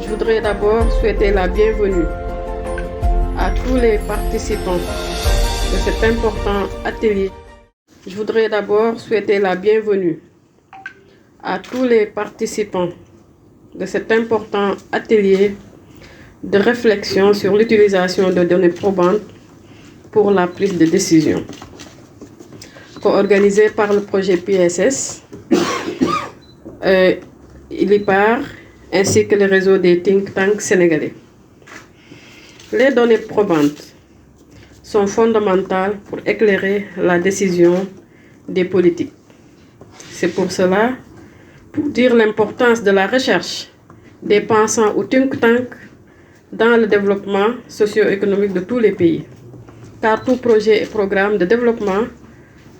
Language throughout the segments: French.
Je voudrais d'abord souhaiter la bienvenue à tous les participants de cet important atelier. Je voudrais d'abord souhaiter la bienvenue à tous les participants de cet important atelier de réflexion sur l'utilisation de données probantes pour la prise de décision, co-organisé par le projet PSS, ILIPAR, ainsi que le réseau des think tanks sénégalais. Les données probantes sont fondamentales pour éclairer la décision des politiques. C'est pour cela, pour dire l'importance de la recherche des pensants ou think tanks dans le développement socio-économique de tous les pays. Car tout projet et programme de développement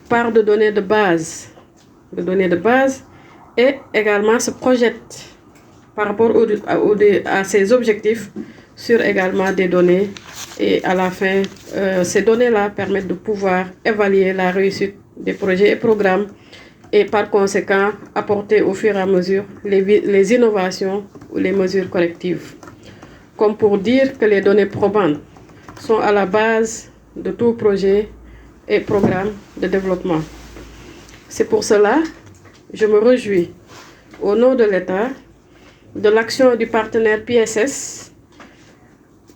part de données de base. Et également se projette par rapport à ses objectifs sur également des données. Et à la fin, ces données-là permettent de pouvoir évaluer la réussite des projets et programmes et par conséquent apporter au fur et à mesure les innovations ou les mesures correctives. Comme pour dire que les données probantes sont à la base de tout projet et programme de développement. C'est pour cela que je me réjouis au nom de l'État de l'action du partenaire PSS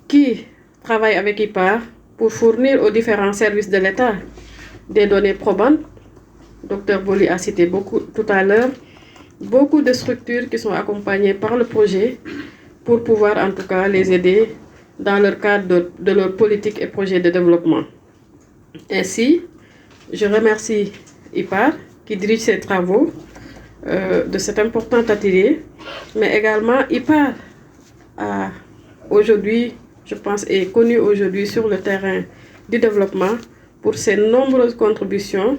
qui travaille avec IPAR pour fournir aux différents services de l'État des données probantes. Dr Boli a cité tout à l'heure beaucoup de structures qui sont accompagnées par le projet pour pouvoir en tout cas les aider dans leur cadre de leur politique et projet de développement. Ainsi, je remercie IPAR qui dirige ces travaux de cet important atelier, mais également IPAR aujourd'hui, je pense, est connu aujourd'hui sur le terrain du développement pour ses nombreuses contributions,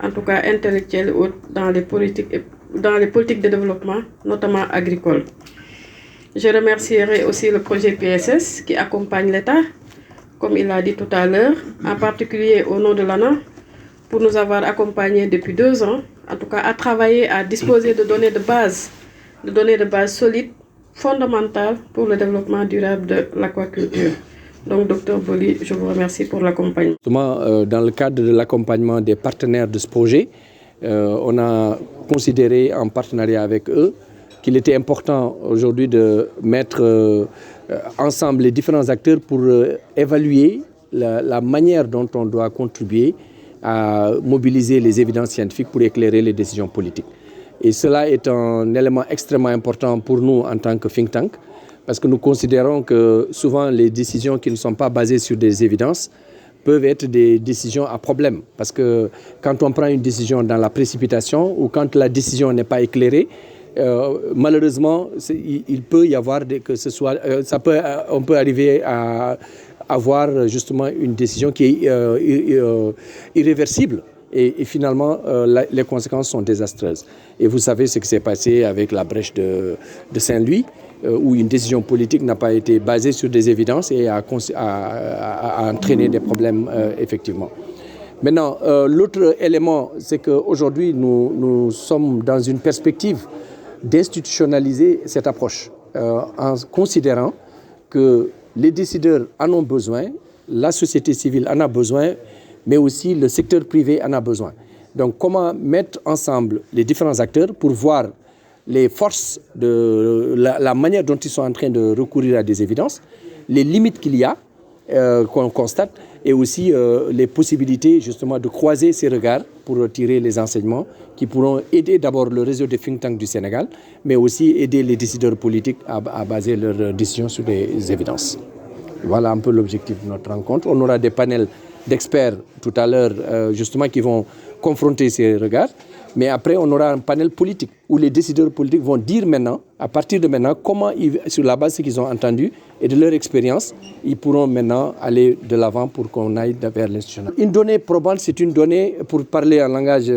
en tout cas intellectuelles, dans les politiques de développement, notamment agricoles. Je remercierai aussi le projet PSS qui accompagne l'État, comme il l'a dit tout à l'heure, en particulier au nom de l'ANA, pour nous avoir accompagnés depuis 2 ans, en tout cas à travailler, à disposer de données de base solides, fondamentales pour le développement durable de l'aquaculture. Donc, Dr Boli, je vous remercie pour l'accompagnement. Dans le cadre de l'accompagnement des partenaires de ce projet, on a considéré en partenariat avec eux qu'il était important aujourd'hui de mettre ensemble les différents acteurs pour évaluer la manière dont on doit contribuer à mobiliser les évidences scientifiques pour éclairer les décisions politiques. Et cela est un élément extrêmement important pour nous en tant que think tank, parce que nous considérons que souvent les décisions qui ne sont pas basées sur des évidences peuvent être des décisions à problème. Parce que quand on prend une décision dans la précipitation ou quand la décision n'est pas éclairée, malheureusement, il peut y avoir on peut arriver à avoir justement une décision qui est irréversible et finalement les conséquences sont désastreuses. Et vous savez ce qui s'est passé avec la brèche de Saint-Louis, où une décision politique n'a pas été basée sur des évidences et a entraîné des problèmes effectivement. Maintenant, l'autre élément, c'est qu'aujourd'hui, nous sommes dans une perspective d'institutionnaliser cette approche en considérant que les décideurs en ont besoin, la société civile en a besoin, mais aussi le secteur privé en a besoin. Donc comment mettre ensemble les différents acteurs pour voir les forces de la manière dont ils sont en train de recourir à des évidences, les limites qu'il y a, qu'on constate, et aussi les possibilités justement de croiser ces regards pour tirer les enseignements qui pourront aider d'abord le réseau des think tanks du Sénégal, mais aussi aider les décideurs politiques à baser leurs décisions sur des évidences. Voilà un peu l'objectif de notre rencontre. On aura des panels d'experts tout à l'heure justement qui vont confronter ces regards. Mais après, on aura un panel politique où les décideurs politiques vont dire maintenant, à partir de maintenant, comment, sur la base de ce qu'ils ont entendu et de leur expérience, ils pourront maintenant aller de l'avant pour qu'on aille vers l'institutionnel. Une donnée probante, c'est une donnée, pour parler en langage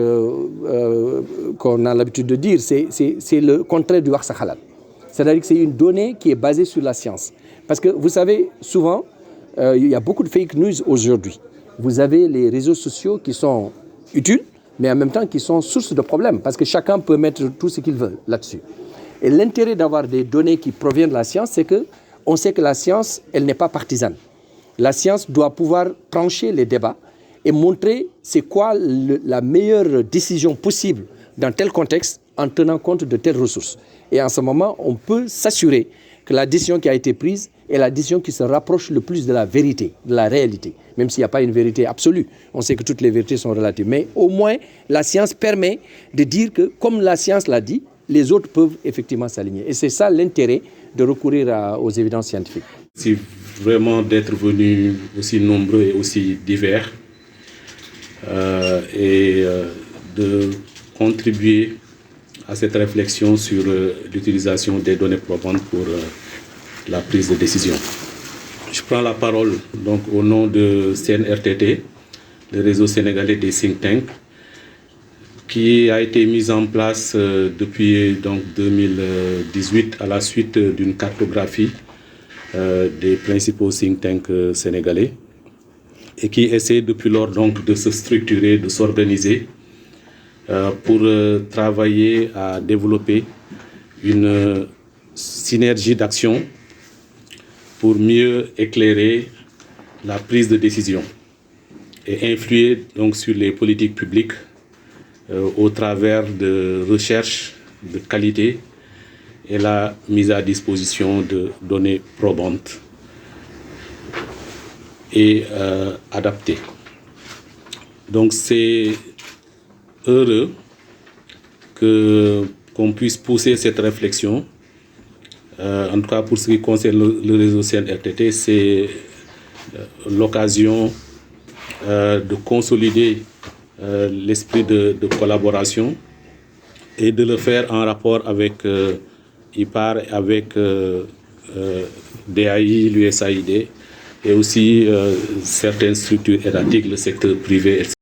qu'on a l'habitude de dire, c'est le contraire du wax sa khalat. C'est-à-dire que c'est une donnée qui est basée sur la science. Parce que vous savez, souvent, il y a beaucoup de fake news aujourd'hui. Vous avez les réseaux sociaux qui sont utiles, mais en même temps qui sont source de problèmes, parce que chacun peut mettre tout ce qu'il veut là-dessus. Et l'intérêt d'avoir des données qui proviennent de la science, c'est qu'on sait que la science, elle n'est pas partisane. La science doit pouvoir trancher les débats et montrer c'est quoi la meilleure décision possible dans tel contexte en tenant compte de telles ressources. Et en ce moment, on peut s'assurer que la décision qui a été prise est la décision qui se rapproche le plus de la vérité, de la réalité, même s'il n'y a pas une vérité absolue. On sait que toutes les vérités sont relatives. Mais au moins, la science permet de dire que, comme la science l'a dit, les autres peuvent effectivement s'aligner. Et c'est ça l'intérêt de recourir aux évidences scientifiques. C'est vraiment d'être venus aussi nombreux et aussi divers de contribuer à cette réflexion sur l'utilisation des données probantes pour la prise de décision. Je prends la parole donc au nom de CNRTT, le réseau sénégalais des think tanks, qui a été mis en place depuis donc 2018 à la suite d'une cartographie des principaux think tanks sénégalais et qui essaie depuis lors donc de se structurer, de s'organiser pour travailler à développer une synergie d'action pour mieux éclairer la prise de décision et influer donc sur les politiques publiques au travers de recherches de qualité et la mise à disposition de données probantes et adaptées. Donc c'est heureux qu'on puisse pousser cette réflexion. En tout cas, pour ce qui concerne le réseau CNRTT, c'est l'occasion de consolider l'esprit de collaboration et de le faire en rapport avec IPAR, avec DAI, l'USAID et aussi certaines structures étatiques, le secteur privé, etc.